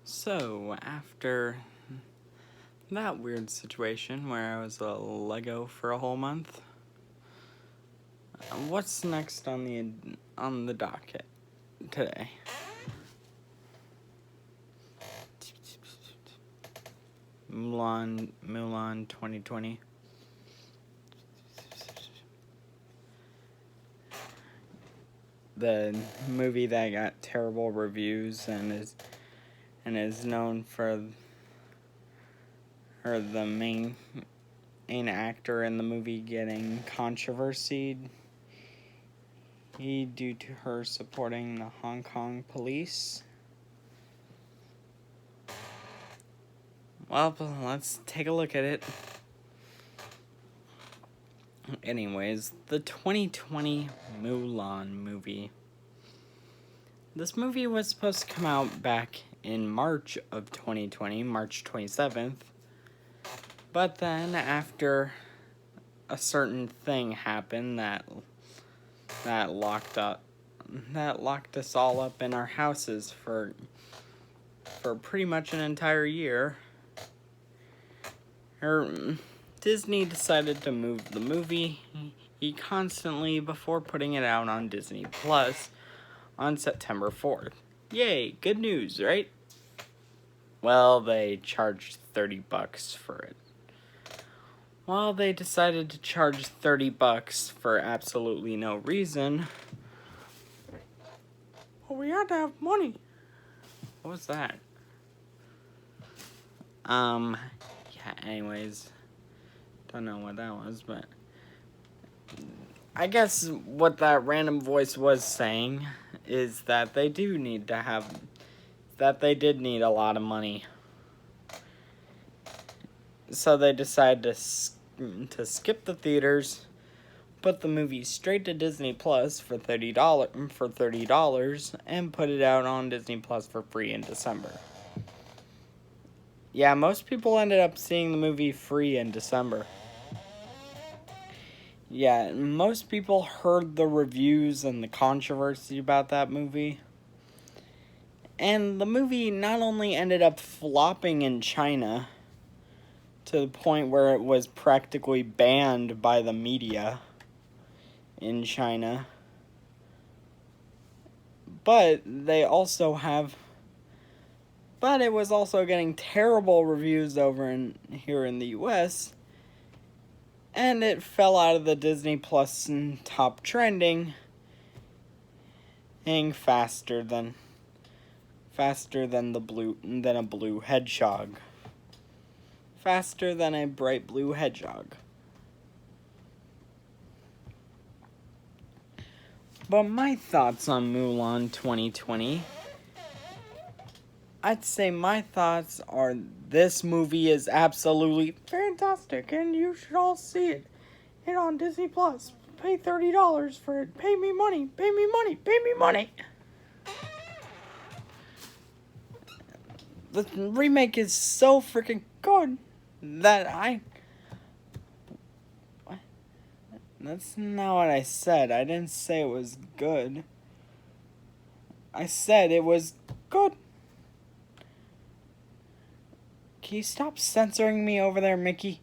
So, after that weird situation where I was a Lego for a whole month, what's next on the docket today? Mulan 2020. The movie that got terrible reviews and is known for the main actor in the movie getting controversy due to her supporting the Hong Kong police. Well, let's take a look at it. Anyways, the 2020 Mulan movie. This movie was supposed to come out back in March of 2020, March 27th. But then after a certain thing happened that locked us all up in our houses for pretty much an entire year, Disney decided to move the movie constantly before putting it out on Disney Plus on September 4th. Yay, good news, right? Well, they charged $30 for it. Well, they decided to charge $30 for absolutely no reason. Well, we had to have money. What was that? Anyways, don't know what that was, but I guess what that random voice was saying is that they did need a lot of money. So they decided to skip the theaters, put the movie straight to Disney Plus for $30, and put it out on Disney Plus for free in December. Yeah, most people ended up seeing the movie free in December. Yeah, most people heard the reviews and the controversy about that movie. And the movie not only ended up flopping in China to the point where it was practically banned by the media in China, but it was also getting terrible reviews over here in the US, and it fell out of the Disney Plus top trending faster than a blue hedgehog. Faster than a bright blue hedgehog. But my thoughts on Mulan 2020, I'd say my thoughts are this movie is absolutely fantastic and you should all see it. It's on Disney Plus. Pay $30 for it. Pay me money. Pay me money. Pay me money. The remake is so freaking good that What? That's not what I said. I didn't say it was good. I said it was good. Can you stop censoring me over there, Mickey?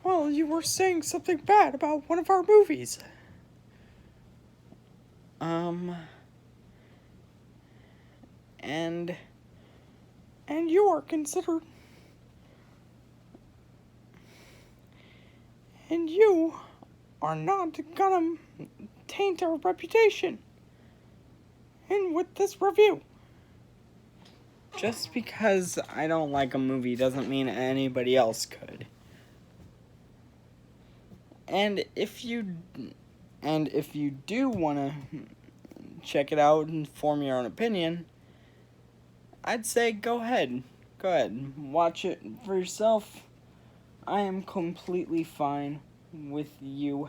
Well, you were saying something bad about one of our movies. And you are considered. And you are not gonna taint our reputation. And with this review. Just because I don't like a movie doesn't mean anybody else could. And if you do want to check it out and form your own opinion, I'd say go ahead. Go ahead. Watch it for yourself. I am completely fine with you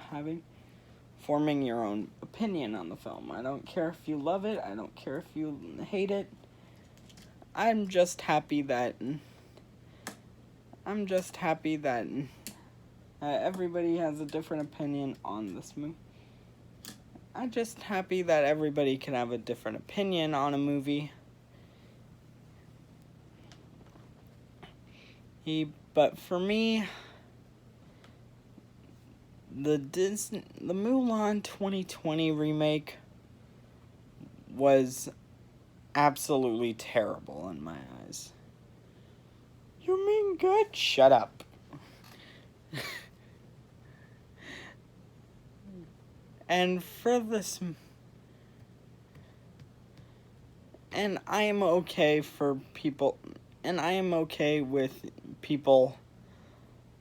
forming your own opinion on the film. I don't care if you love it. I don't care if you hate it. I'm just happy that everybody has a different opinion on this movie. I'm just happy that everybody can have a different opinion on a movie. But for me, the Mulan 2020 remake was absolutely terrible in my eyes. You mean good? Shut up. And for this, and I am okay for people, and I am okay with people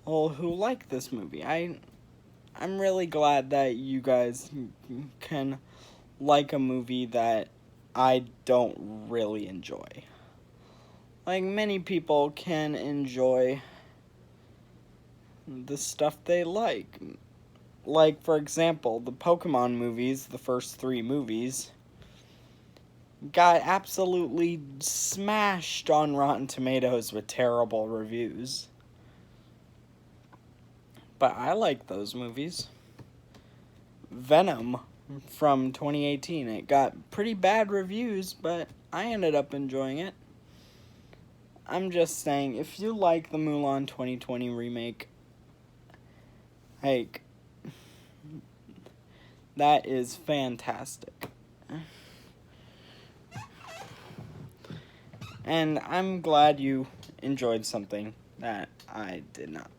who like this movie. I'm really glad that you guys can like a movie that I don't really enjoy. Like, many people can enjoy the stuff they like. Like, for example, the Pokemon movies, the first 3 movies, got absolutely smashed on Rotten Tomatoes with terrible reviews. But I like those movies. Venom from 2018, it got pretty bad reviews, but I ended up enjoying it. I'm just saying, if you like the Mulan 2020 remake, like, that is fantastic. And I'm glad you enjoyed something that I did not.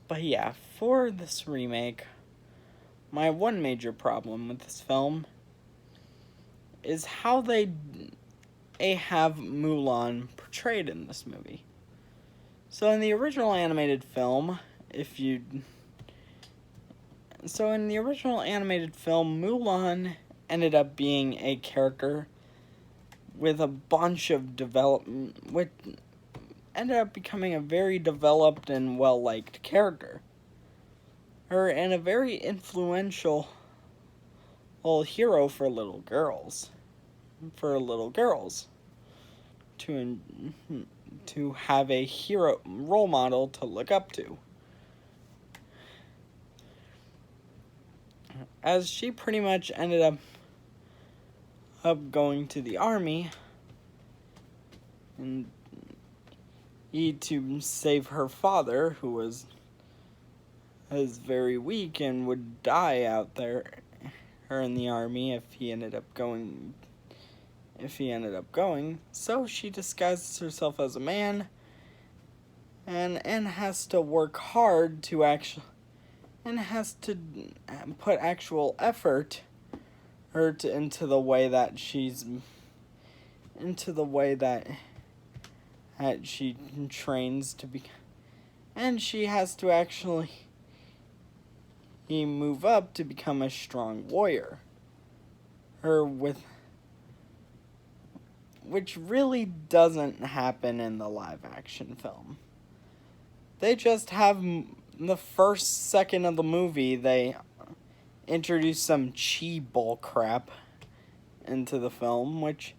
But yeah, for this remake, my one major problem with this film is how they have Mulan portrayed in this movie. So in the original animated film, Mulan ended up being a character with a bunch of development, which ended up becoming a very developed and well-liked character. And a very influential hero for little girls. To have a hero role model to look up to. As she pretty much ended up going to the army and to save her father, who was very weak and would die out there in the army if he ended up going. So she disguises herself as a man and has to work hard to and has to put actual effort into the way that she trains to be, and she has to actually move up to become a strong warrior. Which really doesn't happen in the live action film. They just have the first second of the movie, they introduce some chi bull crap into the film, which,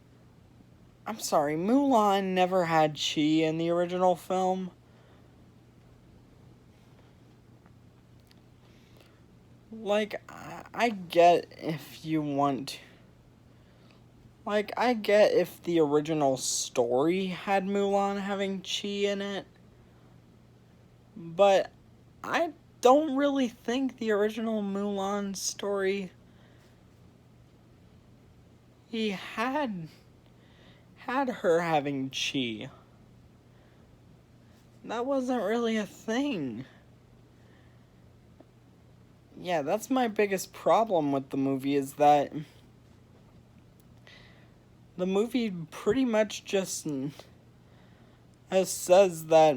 I'm sorry, Mulan never had chi in the original film. Like, I get if you want to. Like, I get if the original story had Mulan having chi in it, but I don't really think the original Mulan story he had her having chi. That wasn't really a thing. Yeah, that's my biggest problem with the movie, is that the movie pretty much just says that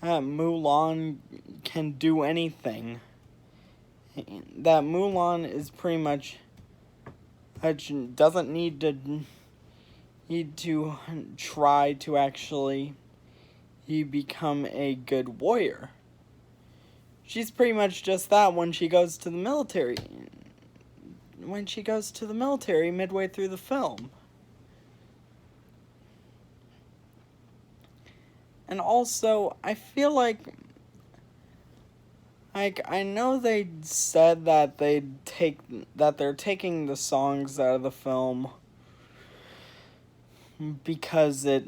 Mulan can do anything. That Mulan is pretty much doesn't need to try to actually become a good warrior. She's pretty much just that when she goes to the military. Midway through the film. And also, I feel like I know they said that they're taking the songs out of the film because it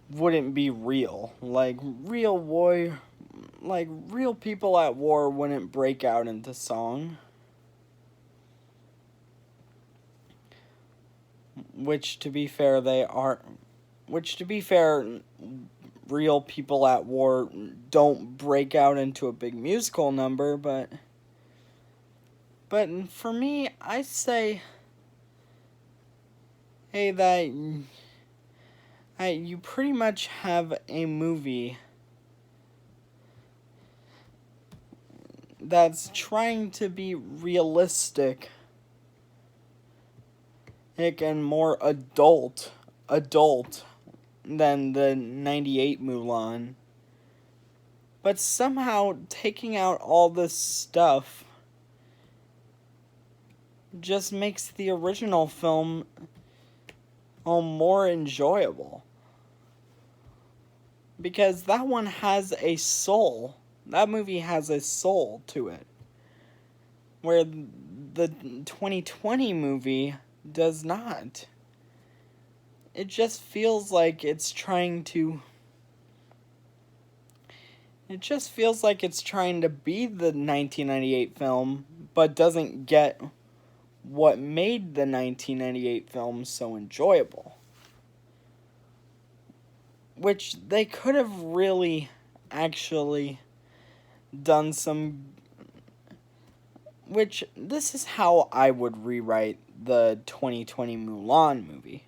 wouldn't be real. Real people at war wouldn't break out into song. Which to be fair, real people at war don't break out into a big musical number, but for me, I say, hey, that you pretty much have a movie that's trying to be realistic and more adult than the 98 Mulan. But somehow taking out all this stuff just makes the original film more enjoyable. Because that one has a soul. That movie has a soul to it. Where the 2020 movie does not. It just feels like it's trying to be the 1998 film, but doesn't get what made the 1998 film so enjoyable. Which they could have really actually done some... Which, this is how I would rewrite the 2020 Mulan movie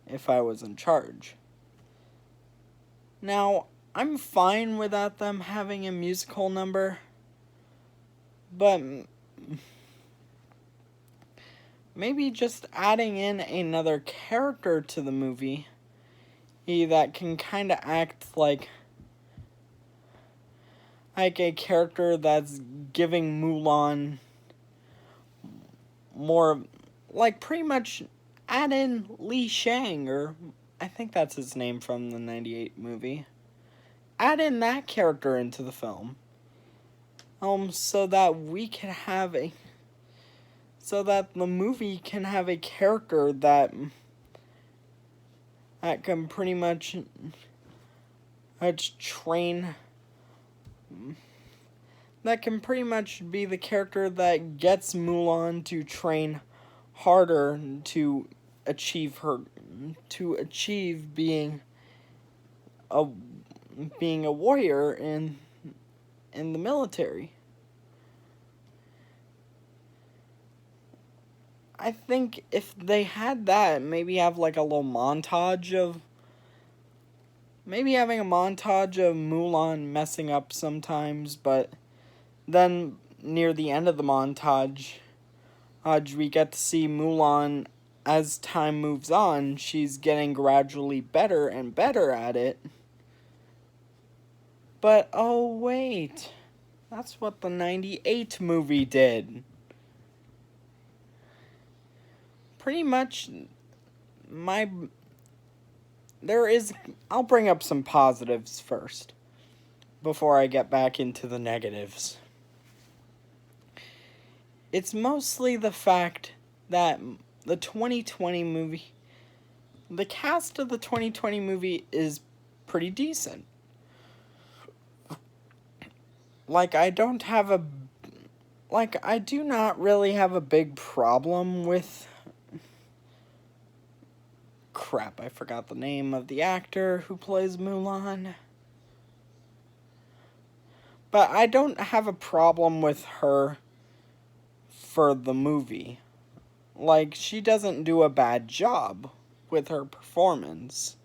if I was in charge. Now, I'm fine without them having a musical number, but maybe just adding in another character to the movie that can kind of act like a character that's giving Mulan more, like, pretty much add in Li Shang, or I think that's his name from the 98 movie. Add in that character into the film. So that the movie can have a character that can pretty much train... That can pretty much be the character that gets Mulan to train harder to achieve being a warrior in the military. I think if they had that, maybe have like a little montage of... Maybe having a montage of Mulan messing up sometimes, but then near the end of the montage, we get to see Mulan, as time moves on, she's getting gradually better and better at it. But, oh wait, that's what the 98 movie did. Pretty much, I'll bring up some positives first, before I get back into the negatives. It's mostly the fact that the 2020 movie... The cast of the 2020 movie is pretty decent. I do not really have a big problem with... Crap, I forgot the name of the actor who plays Mulan. But I don't have a problem with her for the movie. She doesn't do a bad job with her performance.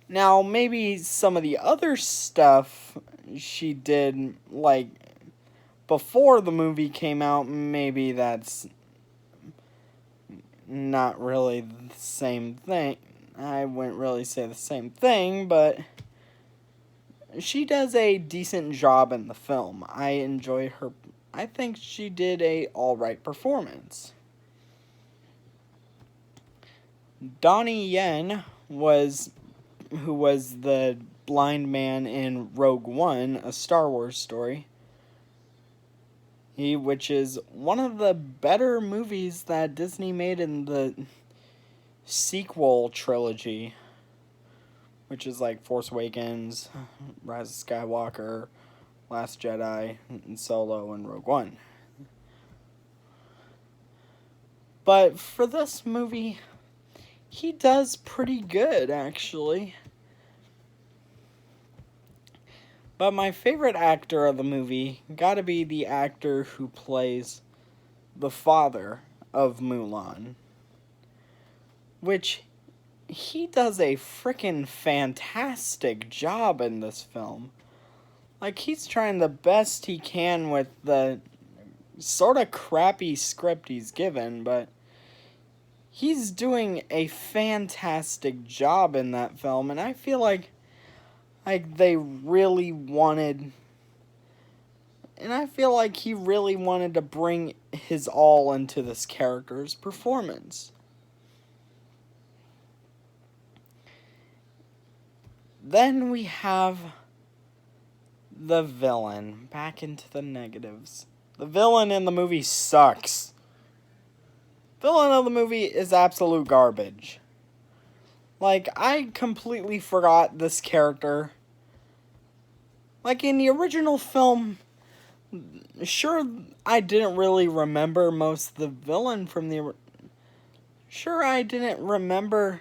Now, maybe some of the other stuff she did, before the movie came out, maybe that's not really the same thing. I wouldn't really say the same thing, but she does a decent job in the film. I enjoy her. I think she did a alright performance. Donnie Yen was who was the blind man in Rogue One, a Star Wars story. Which is one of the better movies that Disney made in the sequel trilogy, which is like Force Awakens, Rise of Skywalker, Last Jedi, and Solo, and Rogue One. But for this movie, he does pretty good, actually. But my favorite actor of the movie gotta be the actor who plays the father of Mulan. Which, he does a freaking fantastic job in this film. Like, he's trying the best he can with the sort of crappy script he's given, but he's doing a fantastic job in that film, and I feel like they really wanted, and I feel like he really wanted to bring his all into this character's performance. Then we have the villain. Back into the negatives. The villain in the movie sucks. Villain of the movie is absolute garbage. Like, I completely forgot this character. Like, in the original film, sure, I didn't really remember most of the villain from the... Sure, I didn't remember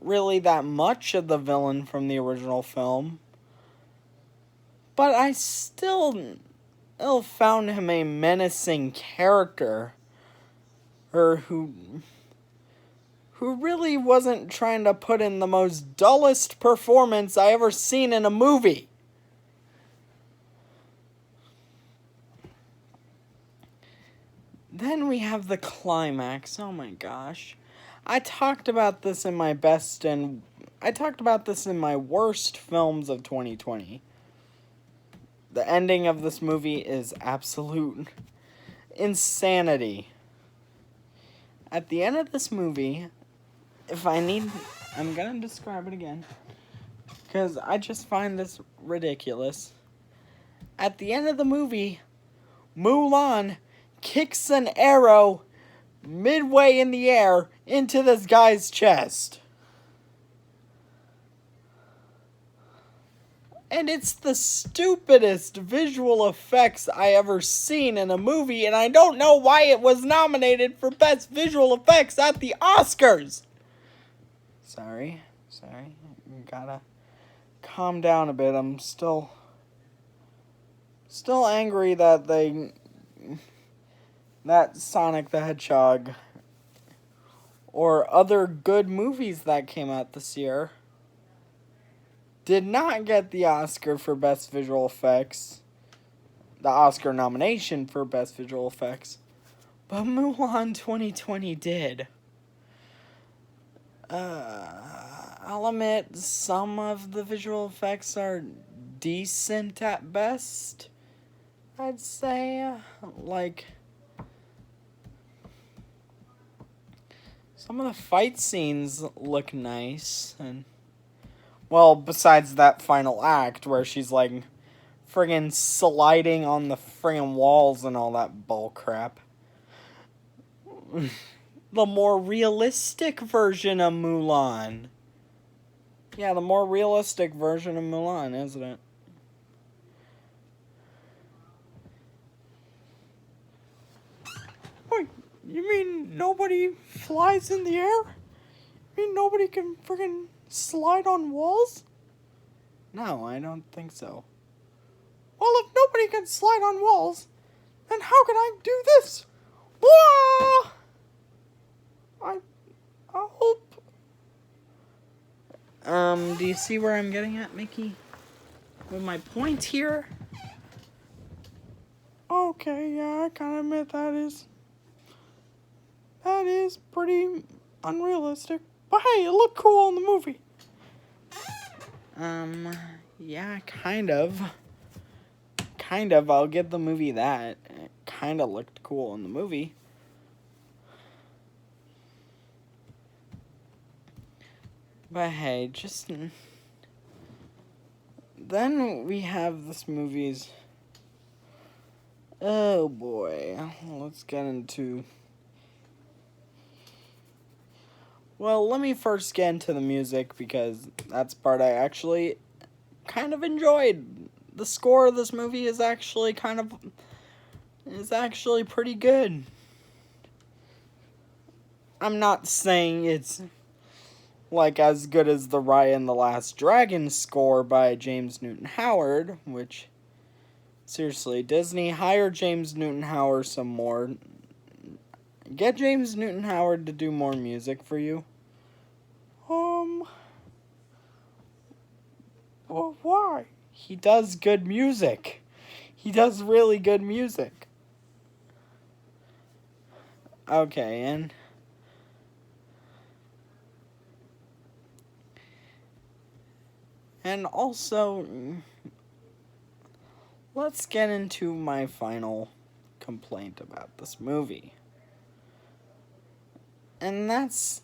really that much of the villain from the original film. But I still found him a menacing character. Or who really wasn't trying to put in the most dullest performance I ever seen in a movie. Then we have the climax. Oh my gosh. I talked about this in my best and... I talked about this in my worst films of 2020. The ending of this movie is absolute insanity. At the end of this movie... I'm gonna describe it again. Because I just find this ridiculous. At the end of the movie, Mulan kicks an arrow midway in the air into this guy's chest. And it's the stupidest visual effects I ever seen in a movie, and I don't know why it was nominated for Best Visual Effects at the Oscars. Sorry. Gotta calm down a bit. I'm still angry that that Sonic the Hedgehog or other good movies that came out this year did not get the Oscar for Best Visual Effects, the Oscar nomination for Best Visual Effects, but Mulan 2020 did. I'll admit some of the visual effects are decent at best, I'd say. Like, some of the fight scenes look nice, and, well, besides that final act where she's, like, friggin' sliding on the friggin' walls and all that bull crap. The more realistic version of Mulan. Yeah, the more realistic version of Mulan, isn't it? Wait, you mean nobody flies in the air? You mean nobody can friggin' slide on walls? No, I don't think so. Well, if nobody can slide on walls, then how can I do this? Whoa! I hope. Do you see where I'm getting at, Mickey? With my point here? Okay, yeah, I kind of admit that is pretty unrealistic. But hey, it looked cool in the movie. Yeah, kind of. I'll give the movie that. It kind of looked cool in the movie. But hey, just Then we have this movie's... Oh boy, let's get into... Well, let me first get into the music, because that's the part I actually kind of enjoyed. The score of this movie is actually pretty good. I'm not saying it's like as good as the Raya and the Last Dragon score by James Newton Howard, which, seriously, Disney, hire James Newton Howard some more. Get James Newton Howard to do more music for you. Well, why? He does good music. He does really good music. Okay, and also, let's get into my final complaint about this movie. And that's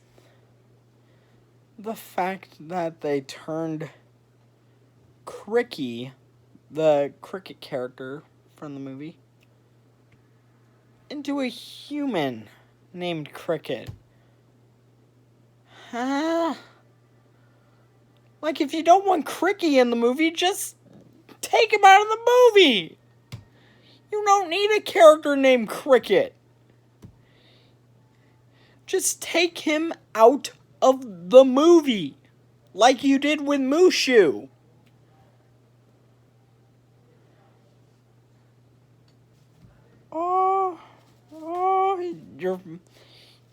the fact that they turned Cricky, the cricket character from the movie, into a human named Cricket. Huh? Like, if you don't want Cricky in the movie, just take him out of the movie! You don't need a character named Cricket. Just take him out of the movie, like you did with Mushu.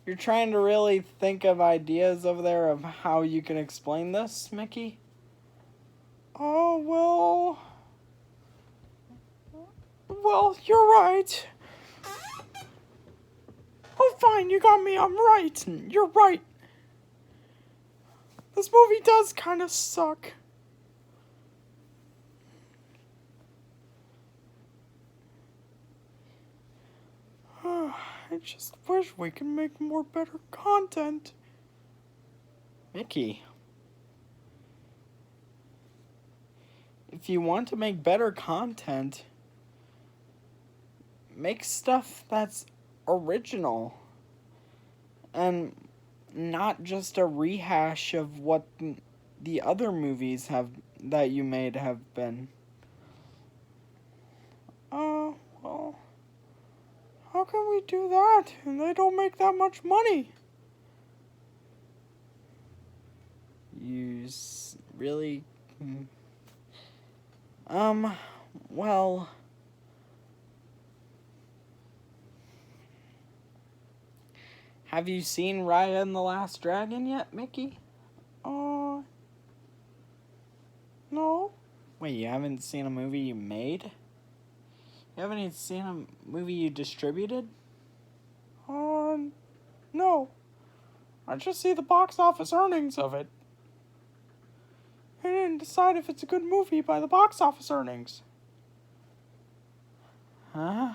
You're trying to really think of ideas over there of how you can explain this, Mickey? Well, you're right. Oh, fine, you got me, I'm right. You're right. This movie does kind of suck. I just wish we could make more better content. Mickey, if you want to make better content, make stuff that's original and not just a rehash of what the other movies that you made have been. Well, how can we do that? And they don't make that much money. You really... well... Have you seen Raya and the Last Dragon yet, Mickey? No. Wait, you haven't seen a movie you made? You haven't even seen a movie you distributed? No. I just see the box office earnings of it. I didn't decide if it's a good movie by the box office earnings. Huh?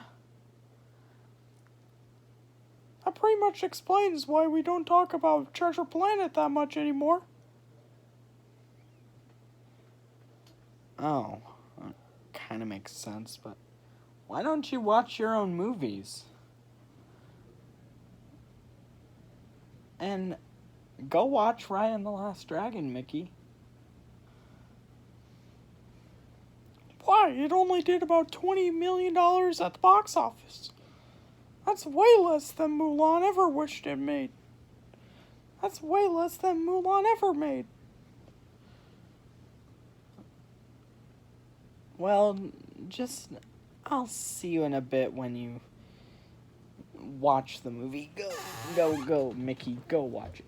That pretty much explains why we don't talk about Treasure Planet that much anymore. Oh, kind of makes sense, but why don't you watch your own movies? And go watch Raya and the Last Dragon, Mickey. Why? It only did about $20 million at the box office. That's way less than Mulan ever wished it made. That's way less than Mulan ever made. Well, I'll see you in a bit when you watch the movie. Go, Mickey, go watch it.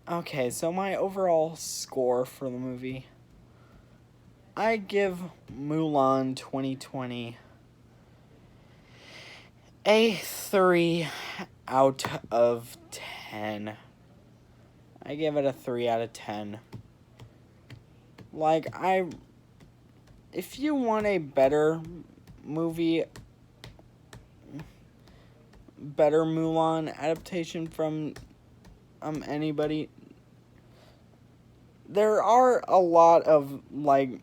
Okay, so my overall score for the movie, I give Mulan 2020 a 3 out of 10. I give it a 3 out of 10. Like, if you want a better movie, better Mulan adaptation from anybody, there are a lot of, like,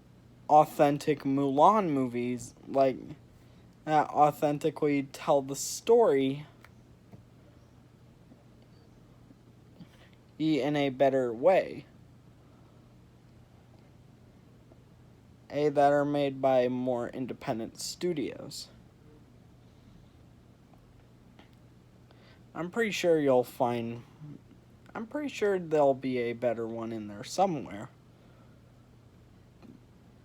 authentic Mulan movies, like, that authentically tell the story in a better way. That are made by more independent studios. I'm pretty sure there'll be a better one in there somewhere.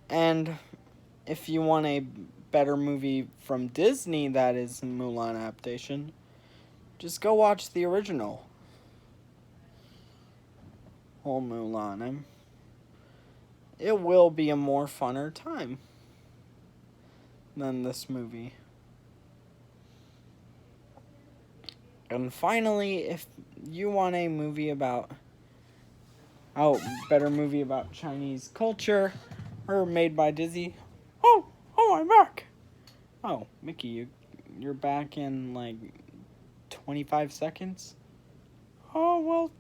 And if you want a better movie from Disney that is a Mulan adaptation, just go watch the original. Whole Mulan. It will be a more funner time than this movie. And finally, if you want a movie about better movie about Chinese culture, or made by Disney. Oh, I'm back. Oh, Mickey, you're back in like 25 seconds. Oh well,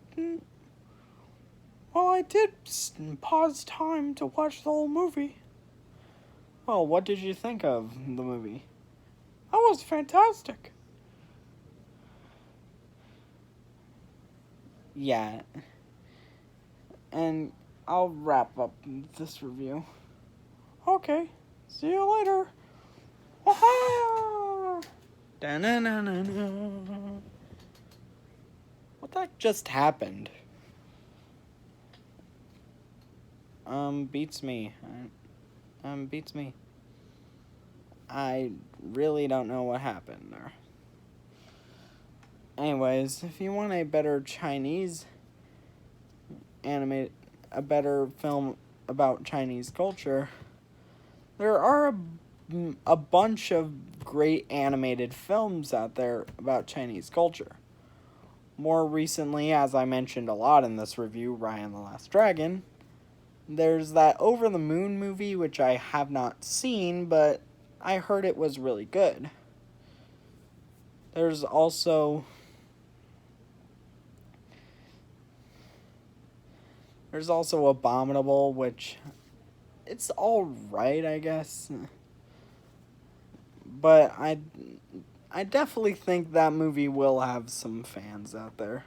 I did pause time to watch the whole movie. Well, what did you think of the movie? That was fantastic. Yeah. And I'll wrap up this review. Okay. See you later. Da-na-na-na-na. What that just happened? Beats me. Beats me. I really don't know what happened there. Anyways, if you want a better Chinese a better film about Chinese culture, there are a bunch of great animated films out there about Chinese culture. More recently, as I mentioned a lot in this review, Raya and the Last Dragon, there's that Over the Moon movie, which I have not seen, but I heard it was really good. There's also Abominable, which it's alright, I guess. But I definitely think that movie will have some fans out there.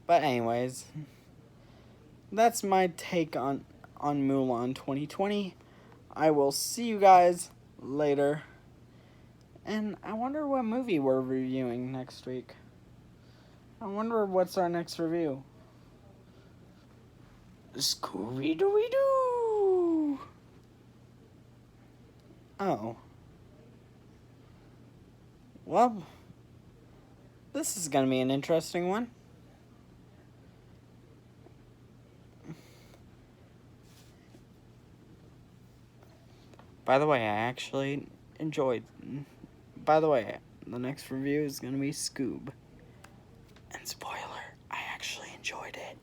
But anyways, that's my take on Mulan 2020. I will see you guys later. And I wonder what movie we're reviewing next week. I wonder what's our next review. Scooby-Dooby-Doo! Oh. Well, this is going to be an interesting one. By the way, I actually enjoyed... By the way, the next review is going to be Scoob. And spoiler, I actually enjoyed it.